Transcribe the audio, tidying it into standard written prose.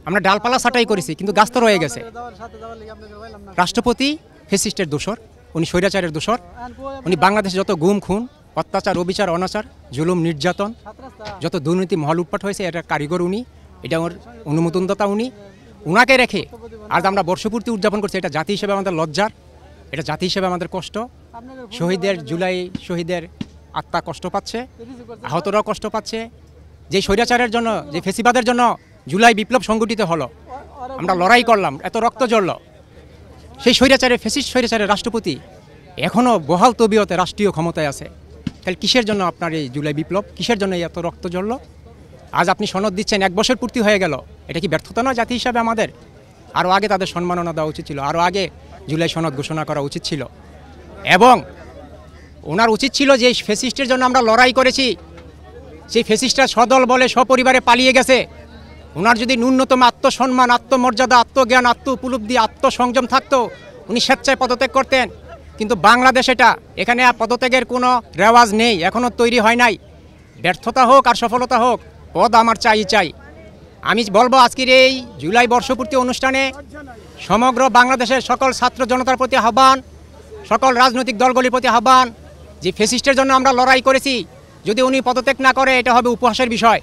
আমরা ডালপালা ছাঁটাই করেছি, কিন্তু গাছ তো রয়ে গেছে। রাষ্ট্রপতি ফ্যাসিস্টের দোসর, উনি স্বৈরাচারের দোসর। উনি বাংলাদেশে যত গুম খুন, অত্যাচার, অবিচার, অনাচার, জুলুম, নির্যাতন, যত দুর্নীতি, মহল উৎপাট হয়েছে, এটার কারিগর উনি, এটা ওর অনুমোদনদাতা উনি। উনাকে রেখে আজ আমরা বর্ষপূর্তি উদযাপন করছি। এটা জাতি হিসেবে আমাদের লজ্জার, এটা জাতি হিসেবে আমাদের কষ্ট। শহীদের, জুলাই শহীদের আত্মা কষ্ট পাচ্ছে, আহতরাও কষ্ট পাচ্ছে। যে স্বৈরাচারের জন্য, যে ফেসিবাদের জন্য জুলাই বিপ্লব সংগঠিত হলো, আমরা লড়াই করলাম, এত রক্ত ঝরল, সেই স্বৈরাচারের, ফেসিস্ট স্বৈরাচারের রাষ্ট্রপতি এখনও বহাল তবিয়তে রাষ্ট্রীয় ক্ষমতায় আছে। তাহলে কিসের জন্য আপনার এই জুলাই বিপ্লব, কিসের জন্য এত রক্ত ঝরল? আজ আপনি সনদ দিচ্ছেন, 1 বছর পূর্তি হয়ে গেল। এটা কি ব্যর্থতা নয় জাতি হিসাবে আমাদের? আরও আগে তাদের সম্মাননা দেওয়া উচিত ছিল, আরও আগে জুলাই সনদ ঘোষণা করা উচিত ছিল। এবং ওনার উচিত ছিল যে ফ্যাসিস্টের জন্য আমরা লড়াই করেছি, সেই ফ্যাসিস্টরা সদল বলে সপরিবারে পালিয়ে গেছে। ওনার যদি ন্যূনতম আত্মসম্মান, আত্মমর্যাদা, আত্মজ্ঞান, আত্ম উপলব্ধি, আত্মসংযম থাকতো, উনি স্বেচ্ছায় পদত্যাগ করতেন। কিন্তু বাংলাদেশ এখানে পদত্যাগের কোনো রেওয়াজ নেই, এখনও তৈরি হয় নাই। ব্যর্থতা হোক আর সফলতা হোক, পদ আমার চাই। আমি বলবো আজকের এই জুলাই বর্ষপূর্তি অনুষ্ঠানে সমগ্র বাংলাদেশের সকল ছাত্র জনতার প্রতি আহ্বান, সকল রাজনৈতিক দলগুলির প্রতি আহ্বান, যে ফ্যাসিস্টের জন্য আমরা লড়াই করেছি, যদি উনি পদত্যাগ না করে, এটা হবে উপহাসের বিষয়।